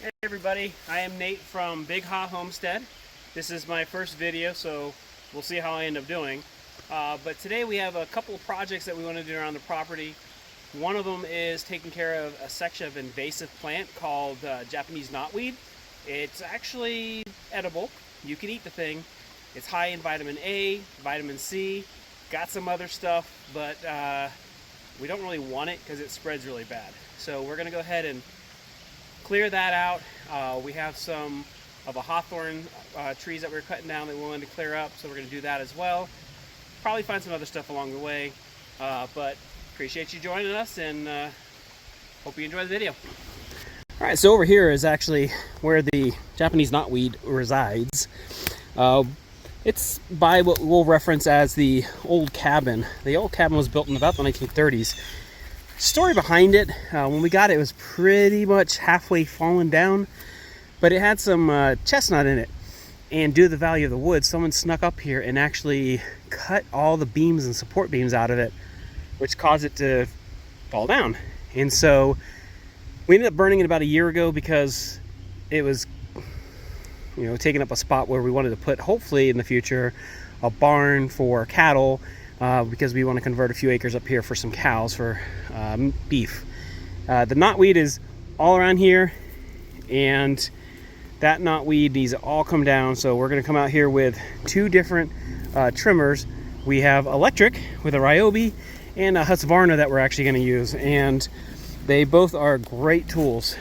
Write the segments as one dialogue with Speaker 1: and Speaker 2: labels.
Speaker 1: Hey everybody, I am Nate from Big Ha Homestead. This is my first video, so we'll see how I end up doing. But today we have a couple of projects that we want to do around the property. One of them is taking care of a section of invasive plant called Japanese knotweed. It's actually edible. You can eat the thing. It's high in vitamin A, vitamin C, got some other stuff, but we don't really want it because it spreads really bad. So we're going to go ahead and clear that out. We have some of a hawthorn trees that we're cutting down that we wanted to clear up, so we're going to do that as well. Probably find some other stuff along the way, but appreciate you joining us and hope you enjoy the video. All right, so over here is actually where the Japanese knotweed resides. It's by what we'll reference as the old cabin. The old cabin was built in about the 1930s. Story behind it, when we got it, it was pretty much halfway fallen down, but it had some chestnut in it, and due to the value of the wood, someone snuck up here and actually cut all the beams and support beams out of it, which caused it to fall down. And so we ended up burning it about a year ago because it was, taking up a spot where we wanted to put, hopefully in the future, a barn for cattle, because we want to convert a few acres up here for some cows for beef. The knotweed is all around here, and that knotweed needs to all come down. So we're going to come out here with two different trimmers. We have electric with a Ryobi and a Husqvarna that we're actually going to use, and they both are great tools.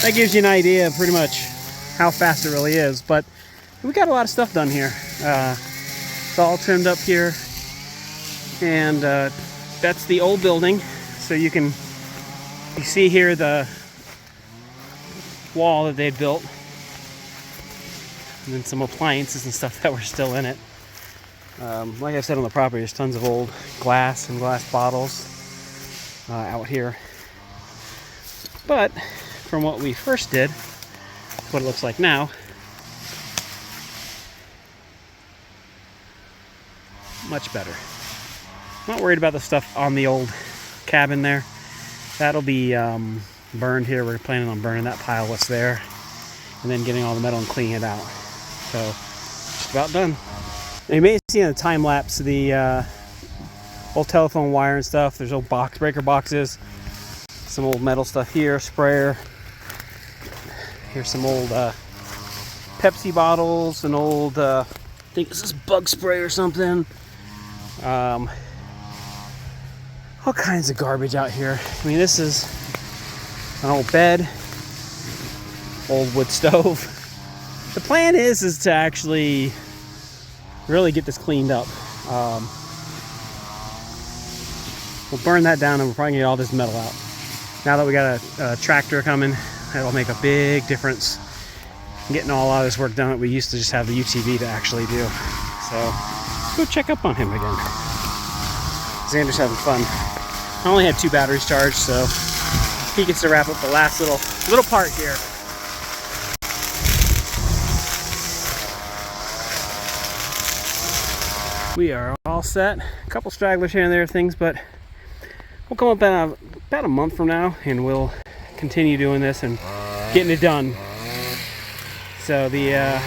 Speaker 1: that gives you an idea of pretty much how fast it really is. But we got a lot of stuff done here. It's all trimmed up here, and that's the old building. So you see here the wall that they built, and then some appliances and stuff that were still in it. Like I said, on the property, there's tons of old glass and glass bottles out here. But from what we first did, what it looks like now, much better. Not worried about the stuff on the old cabin there. That'll be burned here. We're planning on burning that pile what's there, and then getting all the metal and cleaning it out. So, just about done. Now, you may see in the time lapse the old telephone wire and stuff. There's old breaker boxes, some old metal stuff here, sprayer. Here's some old Pepsi bottles, an old, I think this is bug spray or something. All kinds of garbage out here. I mean, this is an old bed, old wood stove. The plan is to actually really get this cleaned up. We'll burn that down and we'll probably get all this metal out. Now that we got a tractor coming, that'll make a big difference in getting all of this work done that we used to just have the UTV to actually do. So, go check up on him again. Xander's having fun. I only had 2 batteries charged, so he gets to wrap up the last little part here. We are all set. A couple stragglers here and there, things, but we'll come up about a month from now, and we'll continue doing this and getting it done. So the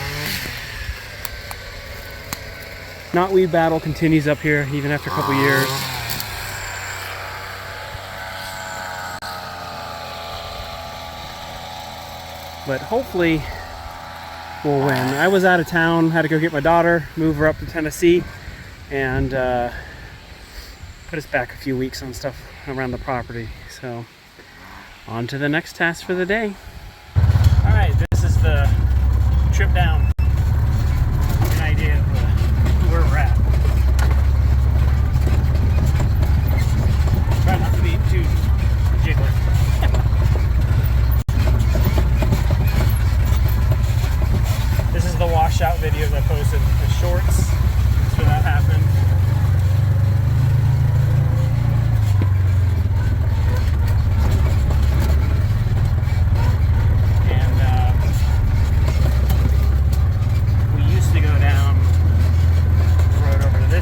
Speaker 1: knotweed battle continues up here even after a couple years. But hopefully we'll win. I was out of town, had to go get my daughter, move her up to Tennessee, and put us back a few weeks on stuff around the property. So on to the next task for the day. All right, this is the trip down. An idea of where we're at. Try not to be too jiggly. This is the washout videos I posted, the shorts. That's where that happened.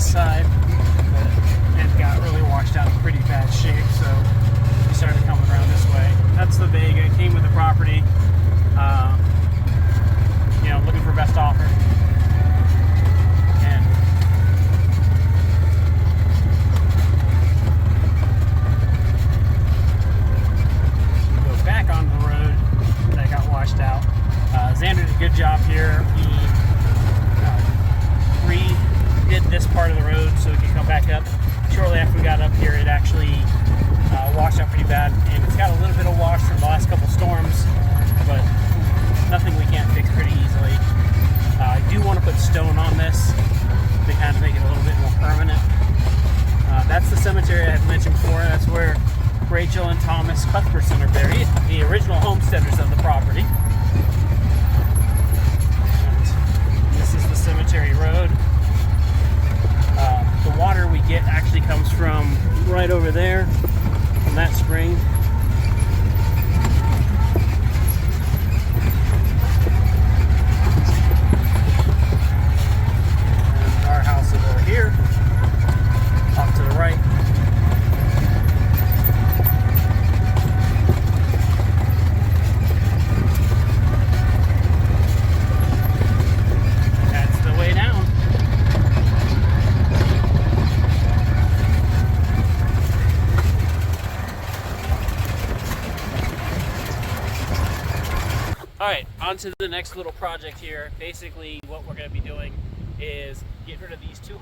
Speaker 1: Side, but it got really washed out in pretty bad shape, so we started coming around this way. That's the Vega. It came with the property, looking for best offer. And we go back on the road that got washed out. Xander did a good job here. He did this part of the road so we could come back up. Shortly after we got up here, it actually washed out pretty bad, and it's got a little bit of wash from the last couple storms, but nothing we can't fix pretty easily. I do want to put stone on this to kind of make it a little bit more permanent. That's the cemetery I had mentioned before. That's where Rachel and Thomas Cuthbertson are buried, the original homesteaders of the property. And this is the cemetery road. The water we get actually comes from right over there, from that spring. And our house is over here, off to the right. That's the way down. Alright, on to the next little project here. Basically, what we're going to be doing is get rid of these 2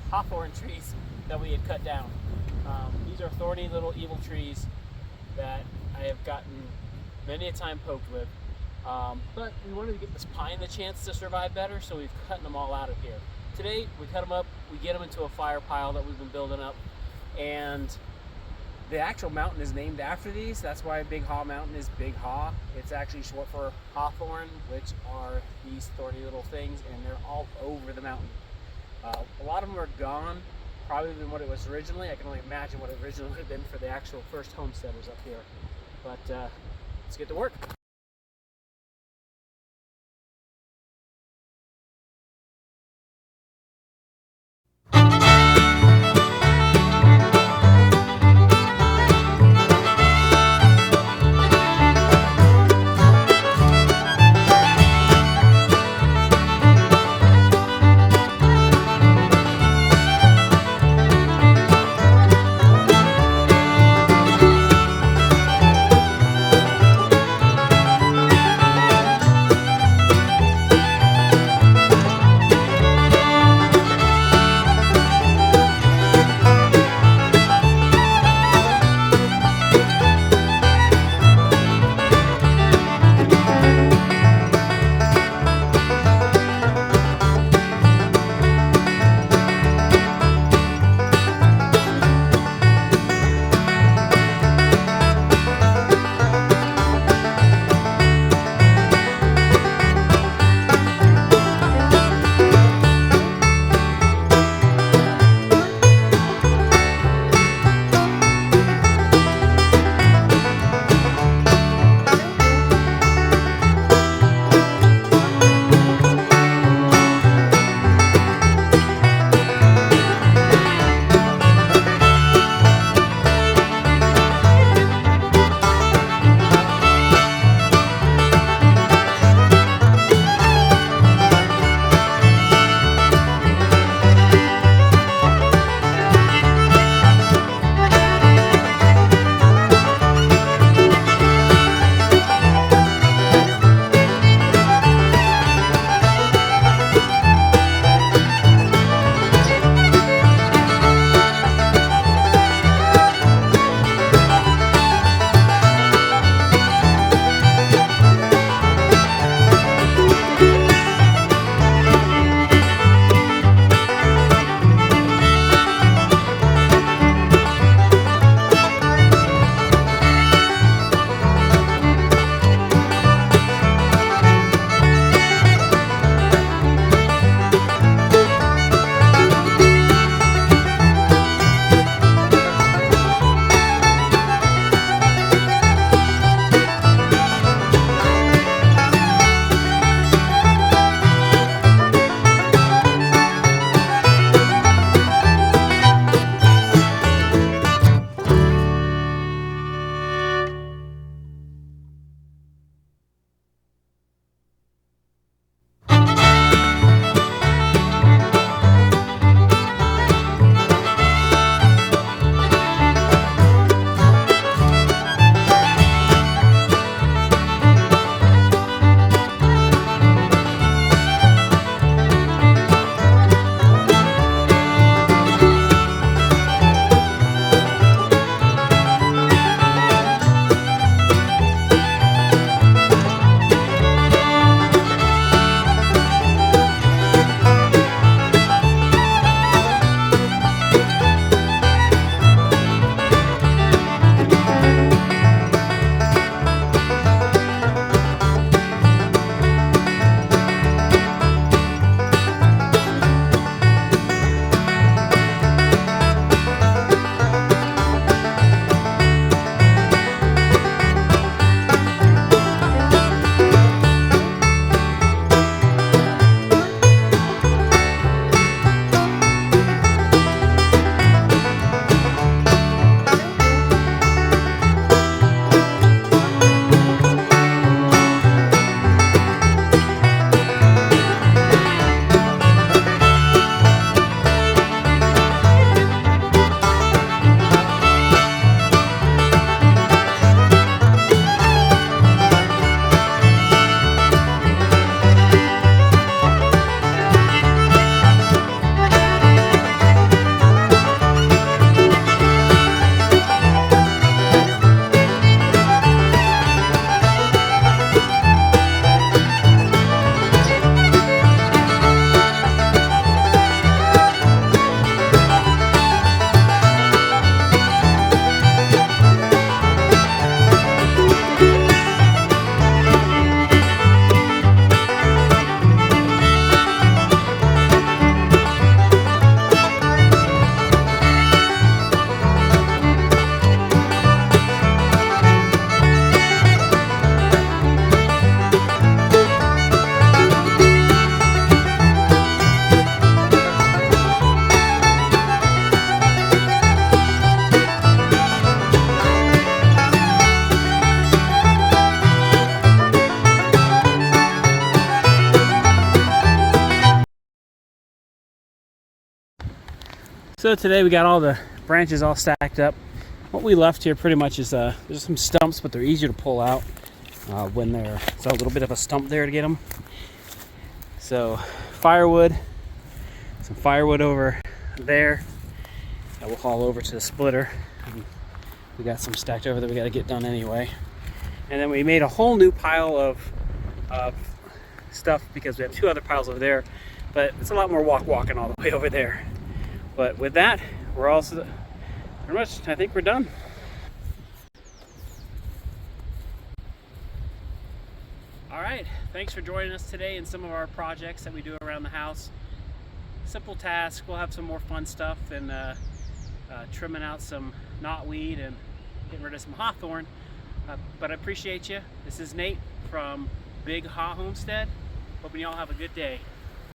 Speaker 1: hawthorn trees that we had cut down. These are thorny little evil trees that I have gotten many a time poked with. But we wanted to give this pine the chance to survive better, so we've cut them all out of here. Today, we cut them up, we get them into a fire pile that we've been building up, and the actual mountain is named after these. That's why Big Haw Mountain is Big Haw. It's actually short for hawthorn, which are these thorny little things, and they're all over the mountain. A lot of them are gone, probably than what it was originally. I can only imagine what it originally would have been for the actual first homesteaders up here. But let's get to work. So today we got all the branches all stacked up. What we left here pretty much is there's some stumps, but they're easier to pull out when there's a little bit of a stump there to get them. So firewood, some firewood over there that we'll haul over to the splitter. And we got some stacked over that we got to get done anyway. And then we made a whole new pile of stuff because we have two other piles over there, but it's a lot more walking all the way over there. But with that, we're all pretty much, I think we're done. All right, thanks for joining us today in some of our projects that we do around the house. Simple task. We'll have some more fun stuff and trimming out some knotweed and getting rid of some hawthorn. But I appreciate you. This is Nate from Big Ha Homestead. Hoping you all have a good day.